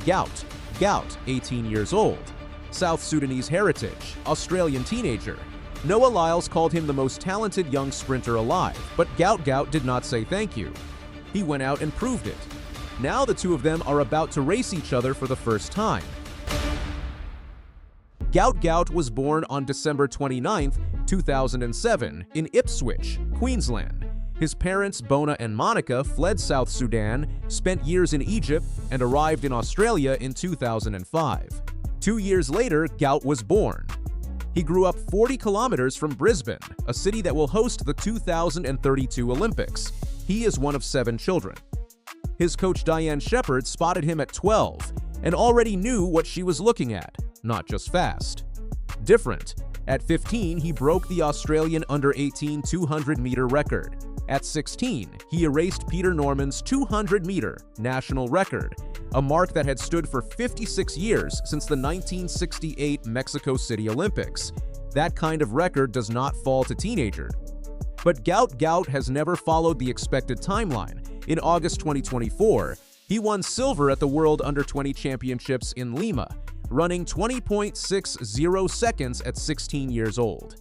Gout Gout, 18 years old. South Sudanese heritage, Australian teenager. Noah Lyles called him the most talented young sprinter alive, but Gout Gout did not say thank you. He went out and proved it. Now the two of them are about to race each other for the first time. Gout Gout was born on December 29, 2007, in Ipswich, Queensland. His parents, Bona and Monica, fled South Sudan, spent years in Egypt, and arrived in Australia in 2005. 2 years later, Gout was born. He grew up 40 kilometers from Brisbane, a city that will host the 2032 Olympics. He is one of 7 children. His coach Diane Shepherd spotted him at 12 and already knew what she was looking at, not just fast. Different. At 15, he broke the Australian under-18 200-meter record. At 16, he erased Peter Norman's 200-meter national record, a mark that had stood for 56 years since the 1968 Mexico City Olympics. That kind of record does not fall to teenagers. But Gout Gout has never followed the expected timeline. In August 2024, he won silver at the World Under-20 Championships in Lima, running 20.60 seconds at 16 years old.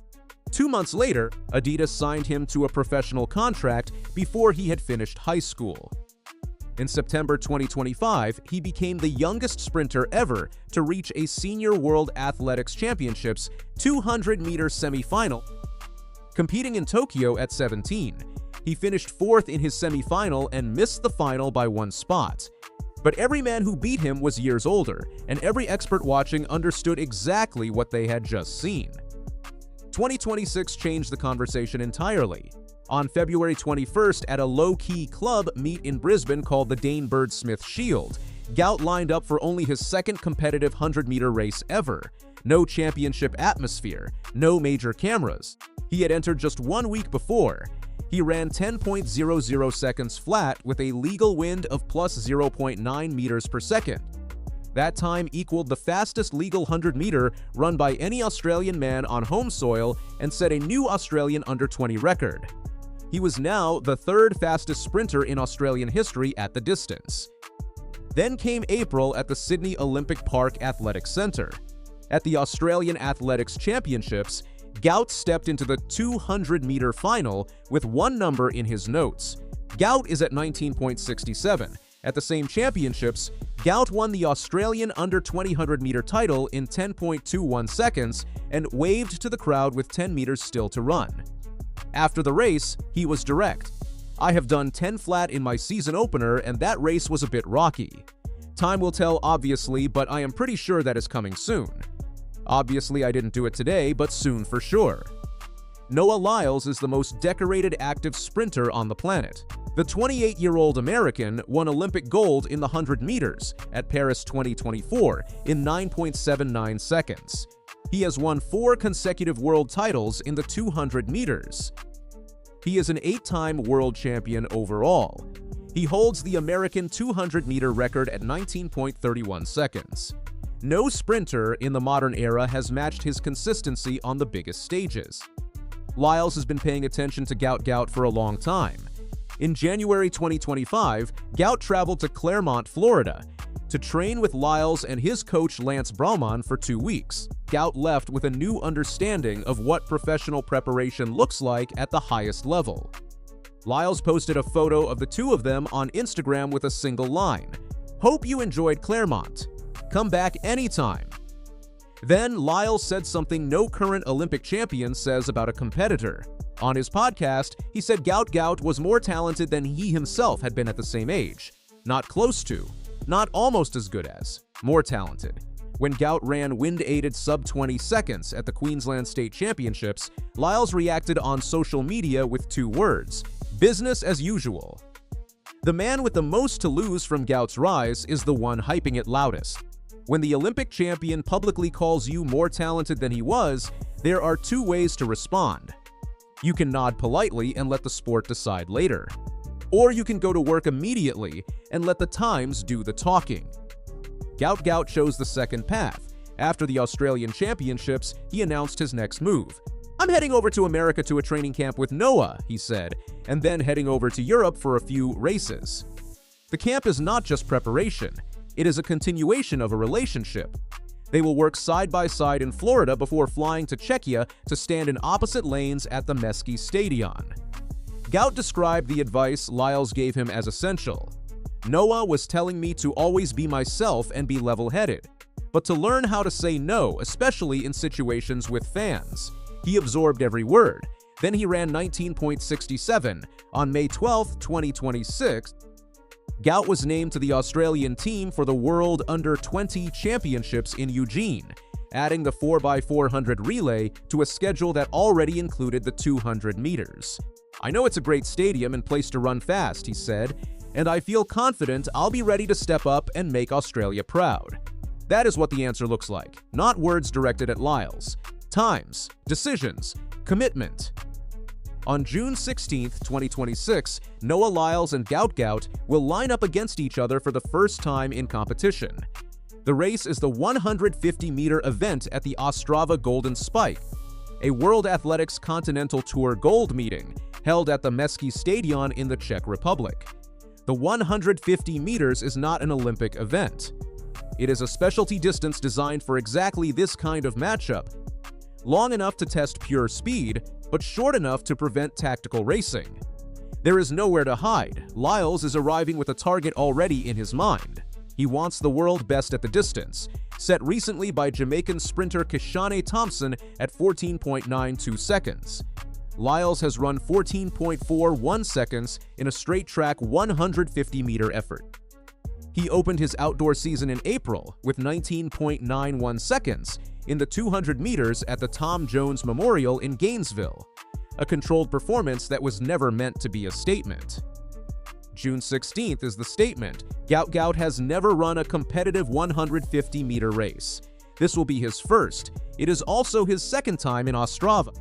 2 months later, Adidas signed him to a professional contract before he had finished high school. In September 2025, he became the youngest sprinter ever to reach a Senior World Athletics Championships 200-meter semifinal. Competing in Tokyo at 17, he finished 4th in his semifinal and missed the final by 1 spot. But every man who beat him was years older, and every expert watching understood exactly what they had just seen. 2026 changed the conversation entirely. On February 21st, at a low-key club meet in Brisbane called the Dane Bird Smith Shield, Gout lined up for only his second competitive 100-meter race ever. No championship atmosphere, no major cameras. He had entered just 1 week before. He ran 10.00 seconds flat with a legal wind of plus 0.9 meters per second. That time equaled the fastest legal 100-meter run by any Australian man on home soil and set a new Australian under-20 record. He was now the 3rd fastest sprinter in Australian history at the distance. Then came April at the Sydney Olympic Park Athletics Centre. At the Australian Athletics Championships, Gout stepped into the 200-meter final with 1 number in his notes. Gout is at 19.67. At the same championships, Gout won the Australian under-20 100-meter title in 10.21 seconds and waved to the crowd with 10 meters still to run. After the race, he was direct. "I have done 10 flat in my season opener and that race was a bit rocky. Time will tell obviously, but I am pretty sure that is coming soon. Obviously I didn't do it today, but soon for sure." Noah Lyles is the most decorated active sprinter on the planet. The 28-year-old American won Olympic gold in the 100 meters at Paris 2024 in 9.79 seconds. He has won 4 consecutive world titles in the 200 meters. He is an 8-time world champion overall. He holds the American 200-meter record at 19.31 seconds. No sprinter in the modern era has matched his consistency on the biggest stages. Lyles has been paying attention to Gout Gout for a long time. In January 2025, Gout traveled to Claremont, Florida, to train with Lyles and his coach Lance Brauman for 2 weeks. Gout left with a new understanding of what professional preparation looks like at the highest level. Lyles posted a photo of the two of them on Instagram with a single line, "Hope you enjoyed Claremont. Come back anytime." Then Lyles said something no current Olympic champion says about a competitor. On his podcast, he said Gout Gout was more talented than he himself had been at the same age. Not close to, not almost as good as, more talented. When Gout ran wind-aided sub-20 seconds at the Queensland State Championships, Lyles reacted on social media with 2 words, "Business as usual." The man with the most to lose from Gout's rise is the one hyping it loudest. When the Olympic champion publicly calls you more talented than he was, there are 2 ways to respond. You can nod politely and let the sport decide later. Or you can go to work immediately and let the times do the talking. Gout Gout chose the second path. After the Australian Championships, he announced his next move. "I'm heading over to America to a training camp with Noah," he said, and then heading over to Europe for a few races. The camp is not just preparation. It is a continuation of a relationship. They will work side by side in Florida before flying to Czechia to stand in opposite lanes at the Mestský stadion. Gout described the advice Lyles gave him as essential. Noah was telling me to always be myself and be level-headed, but to learn how to say no, especially in situations with fans. He absorbed every word. Then he ran 19.67 on May 12, 2026. Gout was named to the Australian team for the World Under-20 Championships in Eugene, adding the 4x400 relay to a schedule that already included the 200 meters. "I know it's a great stadium and place to run fast," he said, "and I feel confident I'll be ready to step up and make Australia proud." That is what the answer looks like, not words directed at Lyles. Times, decisions, commitment. On June 16, 2026, Noah Lyles and Gout Gout will line up against each other for the first time in competition. The race is the 150-meter event at the Ostrava Golden Spike, a World Athletics Continental Tour Gold meeting held at the Mestský stadion in the Czech Republic. The 150 meters is not an Olympic event. It is a specialty distance designed for exactly this kind of matchup, long enough to test pure speed, but short enough to prevent tactical racing. There is nowhere to hide. Lyles is arriving with a target already in his mind. He wants the world best at the distance, set recently by Jamaican sprinter Kishane Thompson at 14.92 seconds. Lyles has run 14.41 seconds in a straight-track 150-meter effort. He opened his outdoor season in April with 19.91 seconds in the 200 meters at the Tom Jones Memorial in Gainesville, a controlled performance that was never meant to be a statement. June 16th is the statement. Gout Gout has never run a competitive 150-meter race. This will be his first. It is also his second time in Ostrava.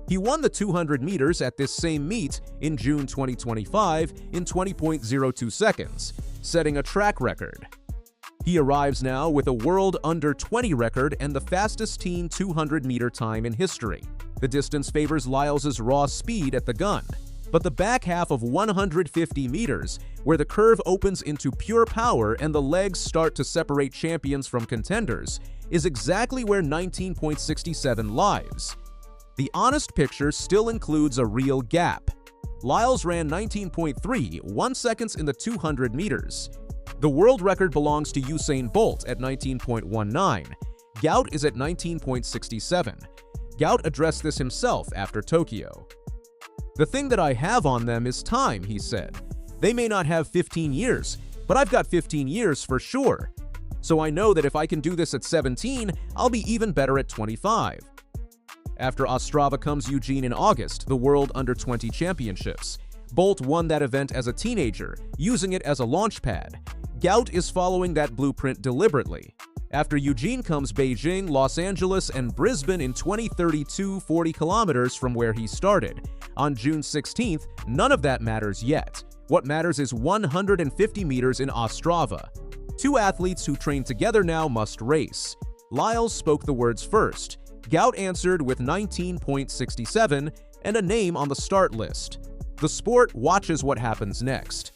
He won the 200 meters at this same meet in June 2025 in 20.02 seconds, setting a track record. He arrives now with a World Under-20 record and the fastest teen 200-meter time in history. The distance favors Lyles' raw speed at the gun, but the back half of 150 meters, where the curve opens into pure power and the legs start to separate champions from contenders, is exactly where 19.67 lies. The honest picture still includes a real gap. Lyles ran 19.31 seconds in the 200 meters. The world record belongs to Usain Bolt at 19.19. Gout is at 19.67. Gout addressed this himself after Tokyo. "The thing that I have on them is time," he said. "They may not have 15 years, but I've got 15 years for sure. So I know that if I can do this at 17, I'll be even better at 25. After Ostrava comes Eugene in August, the World Under-20 Championships. Bolt won that event as a teenager, using it as a launchpad. Gout is following that blueprint deliberately. After Eugene comes Beijing, Los Angeles, and Brisbane in 2032, 40 kilometers from where he started. On June 16th, none of that matters yet. What matters is 150 meters in Ostrava. Two athletes who train together now must race. Lyles spoke the words first. Gout answered with 19.67 and a name on the start list. The sport watches what happens next.